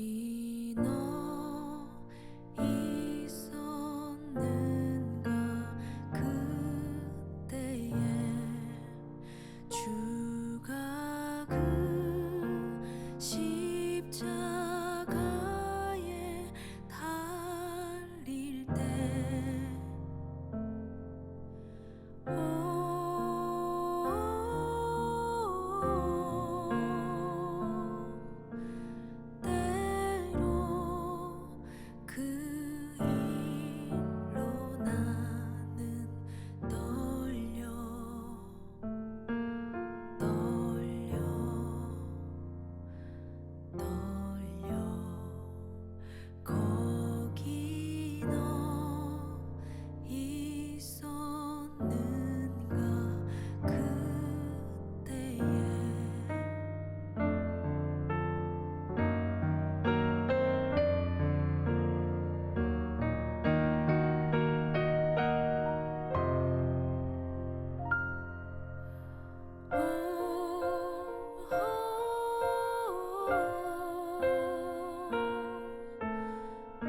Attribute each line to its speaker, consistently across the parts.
Speaker 1: 거기 너 있었는가 그때에 주가 그 십자가에 달릴 때 때로 그 일로 나는 떨려 거기 너 있었는가 그때에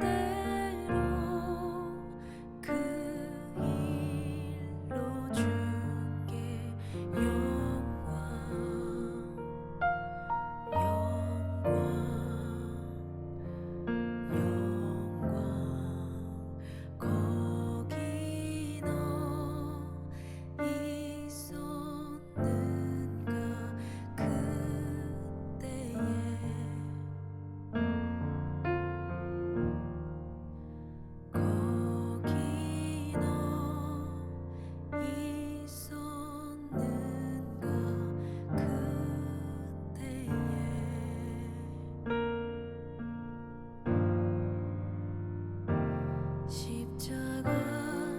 Speaker 1: 때로 그 일로 주께 영광 거기 너 있었는가 그때에 거기 너 있었는가 그때에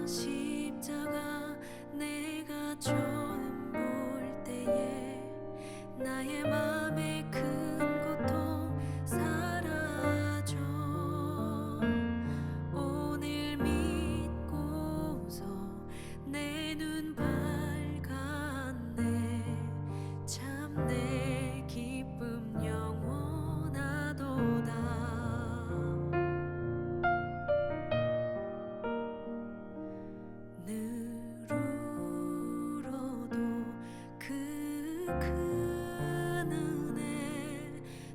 Speaker 1: 십자가 내가 처음 볼 때에 나의 맘에 큰 고통 사라져 오늘 믿고서 내 눈 밝았네 참 내 기쁨 영원하도다 늘 울어도 그 큰 은혜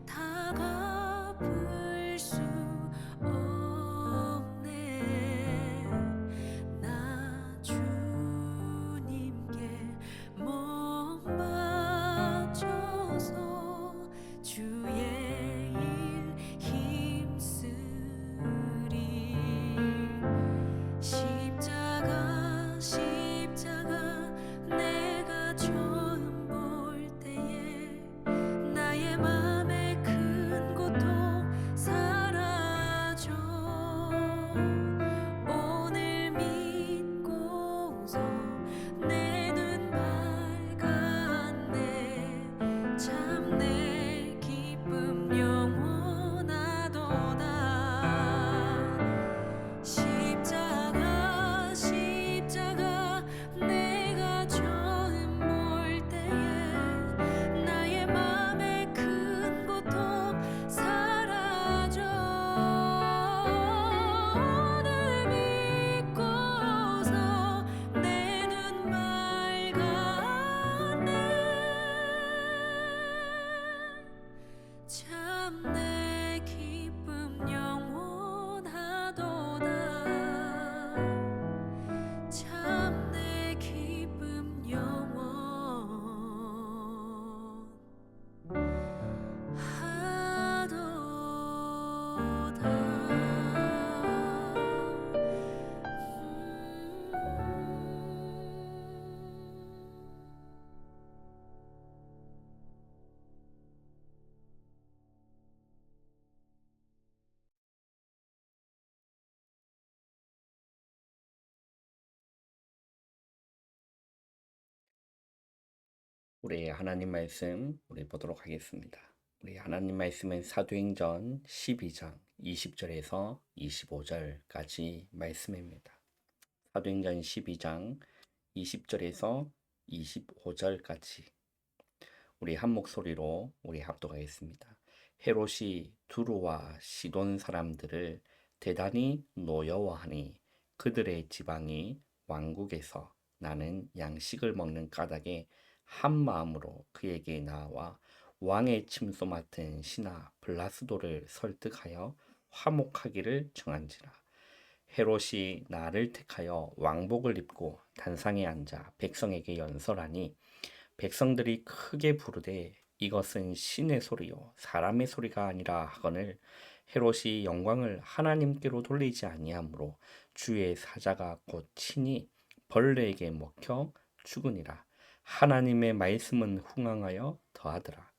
Speaker 1: 다 갚을 수 없네 나 주님께 몸 바쳐서 주의 일 힘쓰리 십자가 내가 처음 볼 때에 나의 맘에 큰 고통 사라져 오늘 믿고서 내 눈 밝았네 참 내 기쁨 영원하도다 십자가 내가 처음 볼 때에 나의 맘에 큰 고통 사라져 오늘 믿고서 내 눈 밝았네 참 내 기쁨 영원하도다 참 내 기쁨 영원하도다
Speaker 2: 우리 하나님 말씀 우리 보도록 하겠습니다. 우리 하나님 말씀은 사도행전 12장 20절에서 25절까지 말씀입니다. 사도행전 12장 20절에서 25절까지 우리 한 목소리로 우리 합독하겠습니다. 헤롯이 두로와 시돈 사람들을 대단히 노여워하니 그들의 지방이 왕국에서 나는 양식을 먹는 까닭에 한 마음으로 그에게 나와 왕의 침소 맡은 신하 블라스도를 설득하여 화목하기를 청한지라. 헤롯이 나를 택하여 왕복을 입고 단상에 앉아 백성에게 연설하니 백성들이 크게 부르되 이것은 신의 소리요 사람의 소리가 아니라 하거늘 헤롯이 영광을 하나님께로 돌리지 아니하므로 주의 사자가 곧 친히 벌레에게 먹혀 죽으니라. 하나님의 말씀은 흥황하여 더하더라.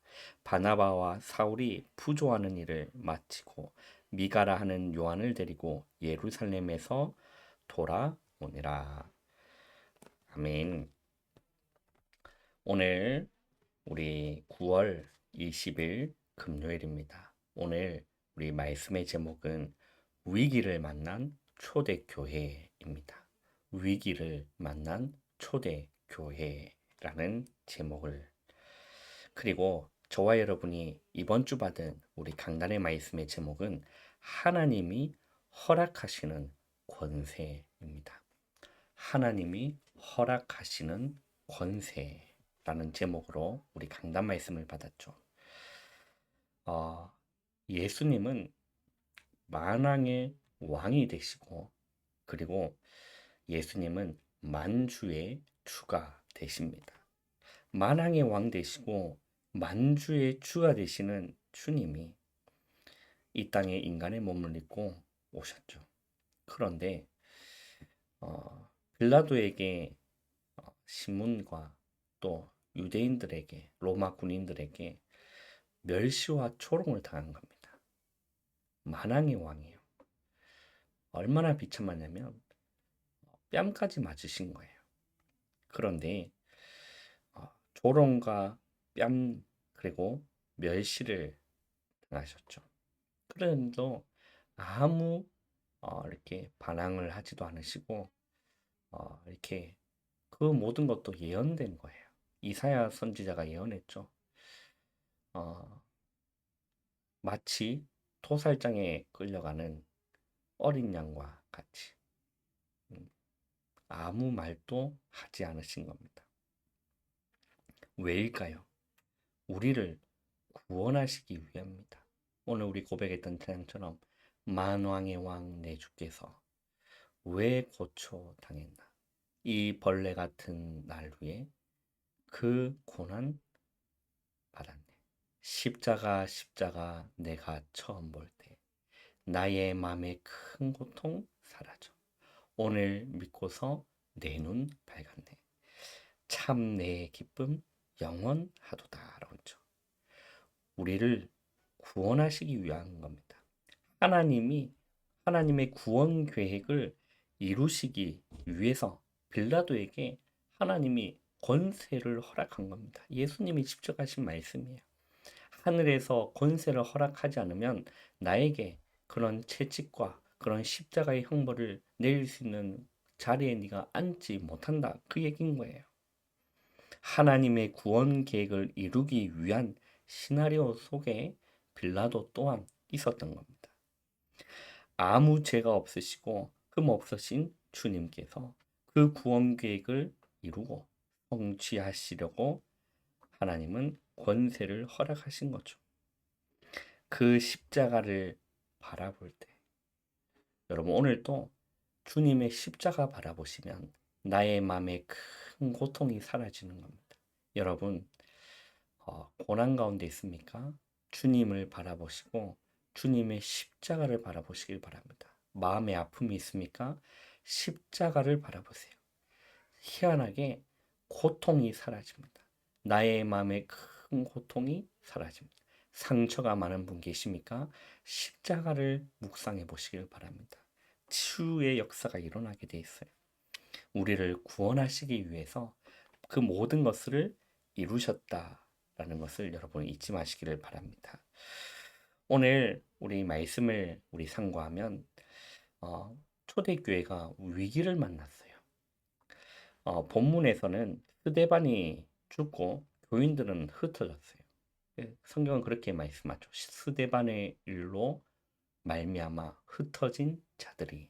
Speaker 2: 바나바와 사울이 부조하는 일을 마치고 미가라 하는 요한을 데리고 예루살렘에서 돌아오니라. 아멘. 오늘 우리 9월 20일 금요일입니다. 오늘 우리 말씀의 제목은 위기를 만난 초대교회입니다. 위기를 만난 초대교회라는 제목을, 그리고 저와 여러분이 이번 주 받은 우리 강단의 말씀의 제목은 하나님이 허락하시는 권세입니다. 하나님이 허락하시는 권세라는 제목으로 우리 강단 말씀을 받았죠. 예수님은 만왕의 왕이 되시고, 그리고 예수님은 만주의 주가 되십니다. 만왕의 왕 되시고 만주의 주가 되시는 주님이 이 땅에 인간의 몸을 입고 오셨죠. 그런데 빌라도에게 신문과 또 유대인들에게, 로마 군인들에게 멸시와 조롱을 당한 겁니다. 만왕의 왕이에요. 얼마나 비참하냐면 뺨까지 맞으신 거예요. 그런데 조롱과 뺨 그리고 멸시를 당하셨죠. 그런데도 아무 이렇게 반항을 하지도 않으시고 이렇게 그 모든 것도 예언된 거예요. 이사야 선지자가 예언했죠. 마치 토살장에 끌려가는 어린 양과 같이 아무 말도 하지 않으신 겁니다. 왜일까요? 우리를 구원하시기 위함입니다. 오늘 우리 고백했던 찬양처럼 만왕의 왕 내 주께서 왜 고초 당했나? 이 벌레 같은 날 위에 그 고난 받았네. 십자가 내가 처음 볼 때 나의 마음의 큰 고통 사라져. 오늘 믿고서 내 눈 밝았네. 참 내 기쁨 영원하도다 라고 했죠. 우리를 구원하시기 위한 겁니다. 하나님의 구원 계획을 이루시기 위해서 빌라도에게 하나님이 권세를 허락한 겁니다. 예수님이 직접 하신 말씀이에요. 하늘에서 권세를 허락하지 않으면 나에게 그런 채찍과 그런 십자가의 형벌을 내릴 수 있는 자리에 네가 앉지 못한다. 그 얘기인 거예요. 하나님의 구원 계획을 이루기 위한 시나리오 속에 빌라도 또한 있었던 겁니다. 아무 죄가 없으시고 흠 없으신 주님께서 그 구원 계획을 이루고 성취하시려고 하나님은 권세를 허락하신 거죠. 그 십자가를 바라볼 때, 여러분 오늘도 주님의 십자가 바라보시면 나의 마음에 큰 고통이 사라지는 겁니다. 여러분 고난 가운데 있습니까? 주님을 바라보시고 주님의 십자가를 바라보시길 바랍니다. 마음에 아픔이 있습니까? 십자가를 바라보세요. 희한하게 고통이 사라집니다. 나의 마음에 큰 고통이 사라집니다. 상처가 많은 분 계십니까? 십자가를 묵상해 보시길 바랍니다. 치유의 역사가 일어나게 돼 있어요. 우리를 구원하시기 위해서 그 모든 것을 이루셨다라는 것을 여러분 잊지 마시기를 바랍니다. 오늘 우리 말씀을 우리 상고하면 초대교회가 위기를 만났어요. 본문에서는 스데반이 죽고 교인들은 흩어졌어요. 성경은 그렇게 말씀하죠. 스데반의 일로 말미암아 흩어진 자들이.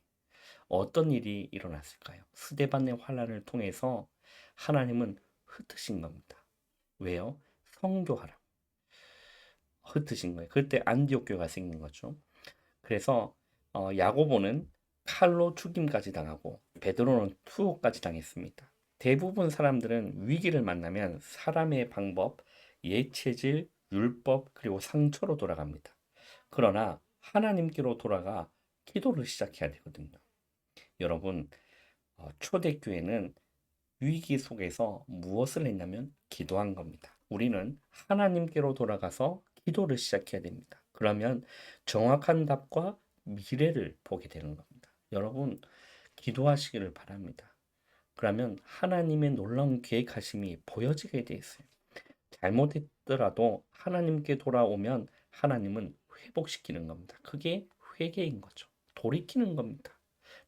Speaker 2: 어떤 일이 일어났을까요? 스데반의 환란을 통해서 하나님은 흩으신 겁니다. 왜요? 성교하라. 흩으신 거예요. 그때 안디옥 교회가 생긴 거죠. 그래서 야고보는 칼로 죽임까지 당하고 베드로는 투옥까지 당했습니다. 대부분 사람들은 위기를 만나면 사람의 방법, 예체질, 율법, 그리고 상처로 돌아갑니다. 그러나 하나님께로 돌아가 기도를 시작해야 되거든요. 여러분, 초대교회는 위기 속에서 무엇을 했냐면 기도한 겁니다. 우리는 하나님께로 돌아가서 기도를 시작해야 됩니다. 그러면 정확한 답과 미래를 보게 되는 겁니다. 여러분, 기도하시기를 바랍니다. 그러면 하나님의 놀라운 계획하심이 보여지게 돼 있어요. 잘못했더라도 하나님께 돌아오면 하나님은 회복시키는 겁니다. 그게 회개인 거죠. 돌이키는 겁니다.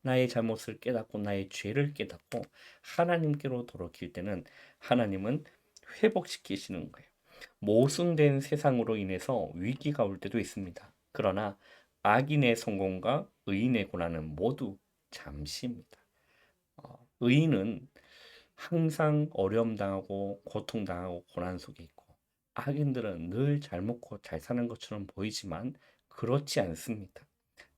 Speaker 2: 나의 잘못을 깨닫고 나의 죄를 깨닫고 하나님께로 돌이킬 때는 하나님은 회복시키시는 거예요. 모순된 세상으로 인해서 위기가 올 때도 있습니다. 그러나 악인의 성공과 의인의 고난은 모두 잠시입니다. 의인은 항상 어려움 당하고 고통 당하고 고난 속에 있고 악인들은 늘 잘 먹고 잘 사는 것처럼 보이지만 그렇지 않습니다.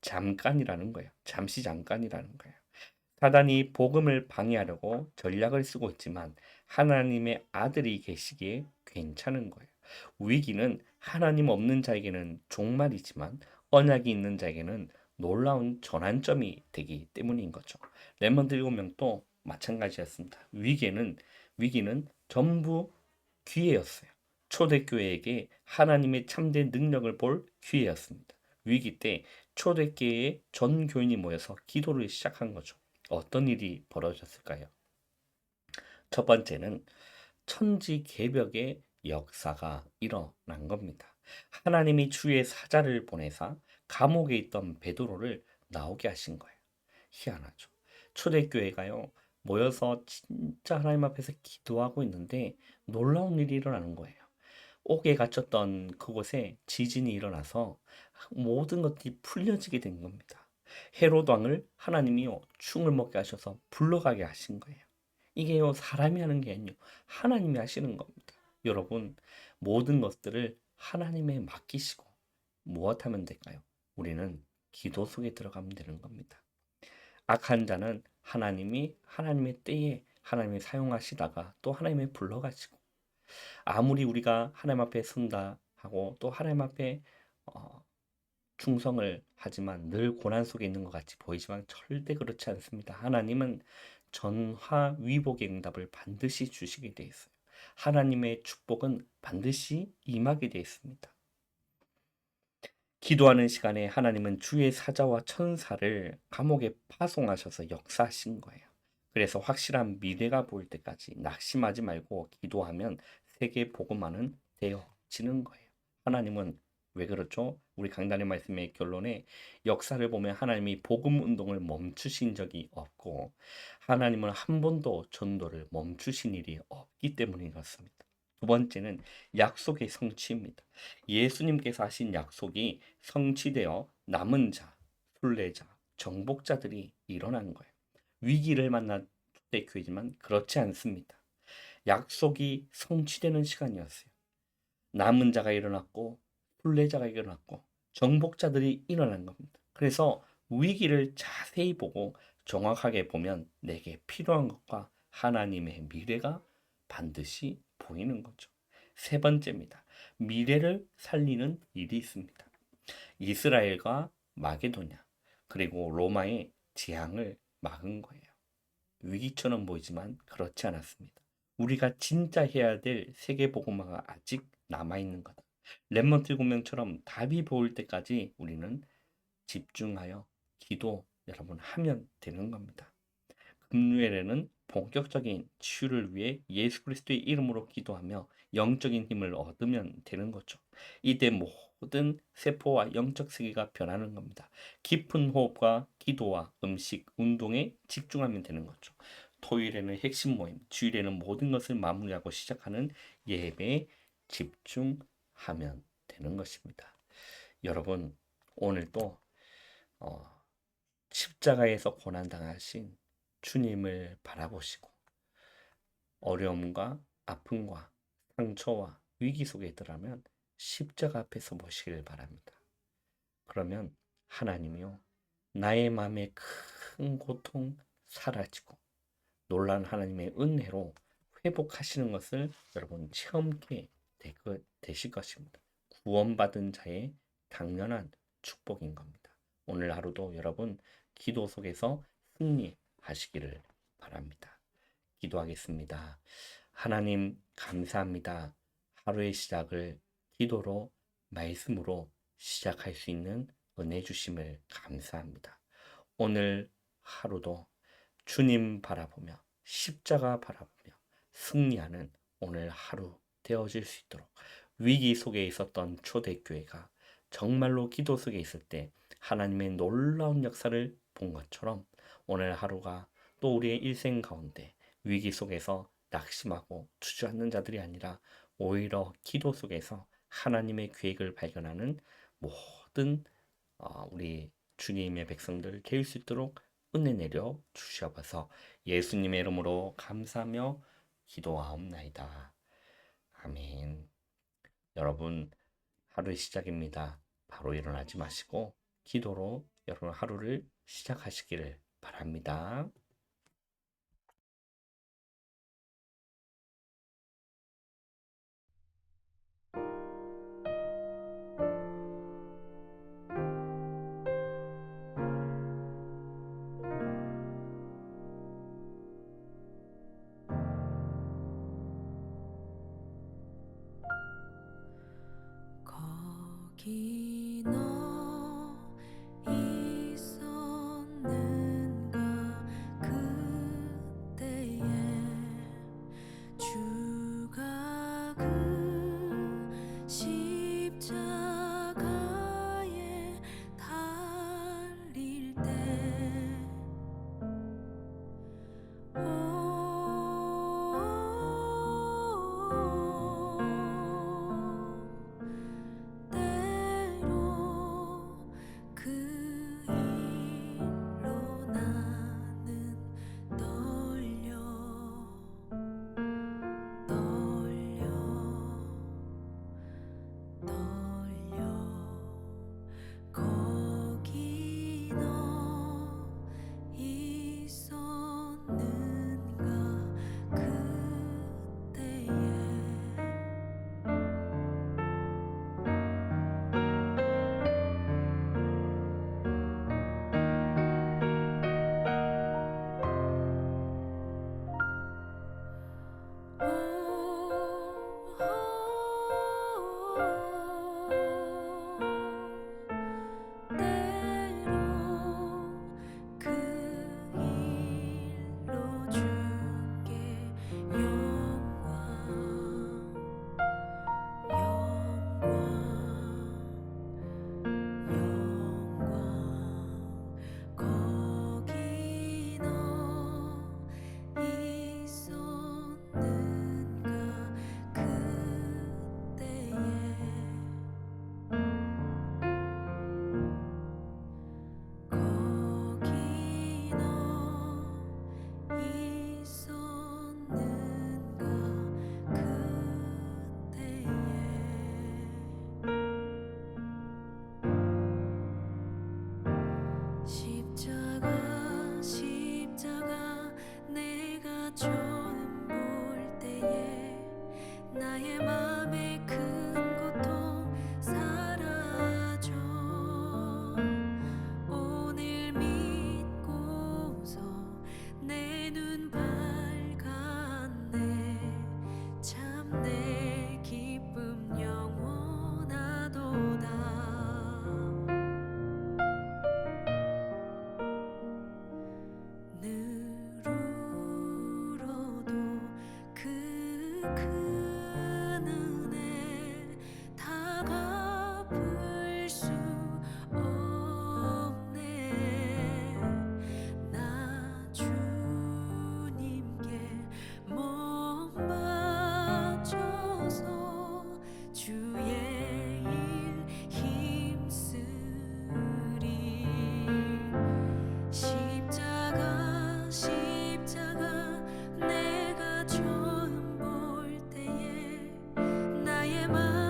Speaker 2: 잠깐이라는 거예요. 잠시 잠깐이라는 거예요. 사단이 복음을 방해하려고 전략을 쓰고 있지만 하나님의 아들이 계시기에 괜찮은 거예요. 위기는 하나님 없는 자에게는 종말이지만 언약이 있는 자에게는 놀라운 전환점이 되기 때문인 거죠. 렘넌트 7명도 마찬가지였습니다. 위기는 전부 기회였어요. 초대교회에게 하나님의 참된 능력을 볼 기회였습니다. 위기 때 초대교회의 전 교인이 모여서 기도를 시작한 거죠. 어떤 일이 벌어졌을까요? 첫 번째는 천지개벽의 역사가 일어난 겁니다. 하나님이 주의 사자를 보내사 감옥에 있던 베드로를 나오게 하신 거예요. 희한하죠. 초대교회가요, 모여서 진짜 하나님 앞에서 기도하고 있는데 놀라운 일이 일어나는 거예요. 옥에 갇혔던 그곳에 지진이 일어나서 모든 것들이 풀려지게 된 겁니다. 헤롯 왕을 하나님이요 충을 먹게 하셔서 불러가게 하신 거예요. 이게요 사람이 하는 게 아니요 하나님이 하시는 겁니다. 여러분, 모든 것들을 하나님에 맡기시고 무엇하면 될까요? 우리는 기도 속에 들어가면 되는 겁니다. 악한 자는 하나님의 때에 하나님이 사용하시다가 또 하나님이 불러가시고, 아무리 우리가 하나님 앞에 선다 하고 또 하나님 앞에 어, 충성을 하지만 늘 고난 속에 있는 것 같이 보이지만 절대 그렇지 않습니다. 하나님은 전화위복의 응답을 반드시 주시게 돼 있어요. 하나님의 축복은 반드시 임하게 돼 있습니다. 기도하는 시간에 하나님은 주의 사자와 천사를 감옥에 파송하셔서 역사하신 거예요. 그래서 확실한 미래가 보일 때까지 낙심하지 말고 기도하면 세계 복음화는 되어지는 거예요. 하나님은 왜 그렇죠? 우리 강단의 말씀의 결론에 역사를 보면 하나님이 복음 운동을 멈추신 적이 없고 하나님은 한 번도 전도를 멈추신 일이 없기 때문인 것입니다. 두 번째는 약속의 성취입니다. 예수님께서 하신 약속이 성취되어 남은 자, 순례자, 정복자들이 일어난 거예요. 위기를 만난 초대교회지만 그렇지 않습니다. 약속이 성취되는 시간이었어요. 남은 자가 일어났고 순례자가 일어났고 정복자들이 일어난 겁니다. 그래서 위기를 자세히 보고 정확하게 보면 내게 필요한 것과 하나님의 미래가 반드시 보이는 거죠. 세 번째입니다. 미래를 살리는 일이 있습니다. 이스라엘과 마게도냐 그리고 로마의 재앙을 막은 거예요. 위기처럼 보이지만 그렇지 않았습니다. 우리가 진짜 해야 될 세계복음화가 아직 남아있는 거다. 렘넌트 7명처럼 답이 보일 때까지 우리는 집중하여 기도 여러분 하면 되는 겁니다. 금요일에는 본격적인 치유를 위해 예수 그리스도의 이름으로 기도하며 영적인 힘을 얻으면 되는 거죠. 이때 모든 세포와 영적 세계가 변하는 겁니다. 깊은 호흡과 기도와 음식, 운동에 집중하면 되는 거죠. 토요일에는 핵심 모임, 주일에는 모든 것을 마무리하고 시작하는 예배에 집중하는 하면 되는 것입니다. 여러분, 오늘도 십자가에서 고난당하신 주님을 바라보시고 어려움과 아픔과 상처와 위기 속에 있더라면 십자가 앞에서 보시길 바랍니다. 그러면 하나님이요, 나의 마음의 큰 고통 사라지고 놀라운 하나님의 은혜로 회복하시는 것을 여러분 체험케 되실 것입니다. 구원받은 자의 당연한 축복인 겁니다. 오늘 하루도 여러분 기도 속에서 승리하시기를 바랍니다. 기도하겠습니다. 하나님 감사합니다. 하루의 시작을 기도로 말씀으로 시작할 수 있는 은혜 주심을 감사합니다. 오늘 하루도 주님 바라보며 십자가 바라보며 승리하는 오늘 하루 되어질 수 있도록 위기 속에 있었던 초대교회가 정말로 기도 속에 있을 때 하나님의 놀라운 역사를 본 것처럼 오늘 하루가 또 우리의 일생 가운데 위기 속에서 낙심하고 주저앉는 자들이 아니라 오히려 기도 속에서 하나님의 계획을 발견하는 모든 우리 주님의 백성들 되일 수 있도록 은혜 내려 주시옵소서. 예수님의 이름으로 감사하며 기도하옵나이다. 아멘. 여러분, 하루의 시작입니다. 바로 일어나지 마시고 기도로 여러분 하루를 시작하시기를 바랍니다.
Speaker 1: 거기 너 있었는가 그때에 주가 그 십자가에 달릴 때 오, 맘